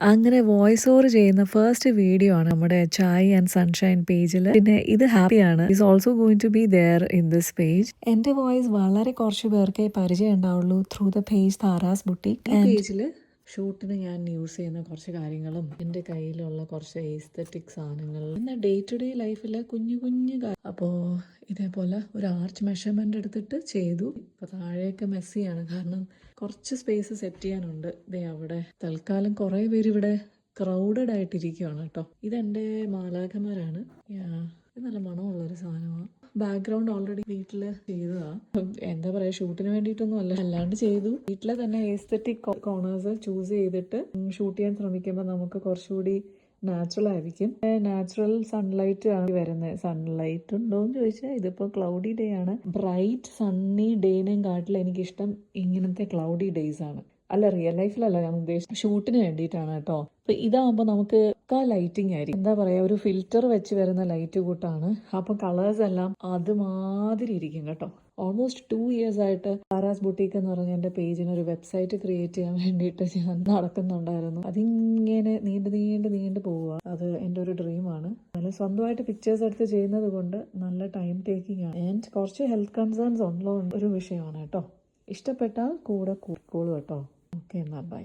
അങ്ങനെ voice over ചെയ്യുന്ന first video ആണ് നമ്മുടെ ചായ് ആൻഡ് സൺഷൈൻ പേജിൽ. പിന്നെ ഇത് ഹാപ്പിയാണ്, is also going to be there in this page. എന്റെ വോയിസ് വളരെ കുറച്ച് പേർക്കേ പരിചയം ഉണ്ടാവുള്ളൂ through the page Tara's boutique. ഈ പേജിൽ ഷൂട്ടിന് ഞാൻ യൂസ് ചെയ്യുന്ന കുറച്ച് കാര്യങ്ങളും എൻ്റെ കയ്യിലുള്ള കുറച്ച് എസ്തെറ്റിക് സാധനങ്ങൾ, എന്നാൽ ഡേ ടു ഡേ ലൈഫിൽ കുഞ്ഞു കുഞ്ഞു അപ്പോൾ ഇതേപോലെ ഒരു ആർച്ച് മെഷർമെൻ്റ് എടുത്തിട്ട് ചെയ്തു. ഇപ്പോൾ താഴെയൊക്കെ മെസ്സിയാണ്, കാരണം കുറച്ച് സ്പേസ് സെറ്റ് ചെയ്യാനുണ്ട്. ദേ അവിടെ തൽക്കാലം കുറേ പേര് ഇവിടെ ക്രൗഡഡ് ആയിട്ടിരിക്കുകയാണ് കേട്ടോ. ഇതെൻ്റെ മാലാഖമാരാണ്. ഇത് നല്ല മണമുള്ളൊരു സാധനമാണ്. ബാക്ക്ഗ്രൗണ്ട് ഓൾറെഡി വീട്ടിൽ ചെയ്തതാ. എന്താ പറയുക, ഷൂട്ടിന് വേണ്ടിയിട്ടൊന്നും അല്ല, അല്ലാണ്ട് ചെയ്തു. വീട്ടിലെ തന്നെ എസ്തെറ്റിക് കോർണേഴ്സ് ചൂസ് ചെയ്തിട്ട് ഷൂട്ട് ചെയ്യാൻ ശ്രമിക്കുമ്പോൾ നമുക്ക് കുറച്ചുകൂടി നാച്ചുറൽ ആയിരിക്കും. നാച്ചുറൽ സൺലൈറ്റ് ആണ് വരുന്നത്. സൺലൈറ്റ് ഉണ്ടോയെന്ന് ചോദിച്ചാൽ ഇതിപ്പോൾ ക്ലൗഡി ഡേ ആണ്. ബ്രൈറ്റ് സണ്ണി ഡേനേയും കാട്ടിൽ എനിക്കിഷ്ടം ഇങ്ങനത്തെ ക്ലൗഡി ഡേയ്സ് ആണ്. അല്ല, റിയൽ ലൈഫിലല്ല ഞാൻ ഉദ്ദേശിച്ചത്, ഷൂട്ടിന് വേണ്ടിയിട്ടാണ് കേട്ടോ. അപ്പൊ ഇതാകുമ്പോൾ നമുക്ക് ലൈറ്റിംഗ് ആയിരിക്കും, എന്താ പറയാ, ഒരു ഫിൽറ്റർ വെച്ച് വരുന്ന ലൈറ്റ് കൂട്ടാണ്. അപ്പൊ കളേഴ്സ് എല്ലാം അതുമാതിരി ഇരിക്കും കേട്ടോ. ഓൾമോസ്റ്റ് 2 years ആയിട്ട് താരാസ് ബുട്ടീക്ക് എന്ന് പറഞ്ഞ എൻ്റെ പേജിന് ഒരു വെബ്സൈറ്റ് ക്രിയേറ്റ് ചെയ്യാൻ വേണ്ടിയിട്ട് ഞാൻ നടക്കുന്നുണ്ടായിരുന്നു. അതിങ്ങനെ നീണ്ടു പോവുക. അത് എൻ്റെ ഒരു ഡ്രീമാണ്. നല്ല സ്വന്തമായിട്ട് പിക്ചേഴ്സ് എടുത്ത് ചെയ്യുന്നത് കൊണ്ട് നല്ല ടൈം ടേക്കിംഗ് ആണ്. ആൻഡ് കുറച്ച് ഹെൽത്ത് കൺസേൺസ് ഉള്ള ഒരു വിഷയമാണ് കേട്ടോ. ഇഷ്ടപ്പെട്ടാൽ കൂടെ കൂടിക്കോളൂ കേട്ടോ. ഓക്കെ, എന്നാൽ ബൈ.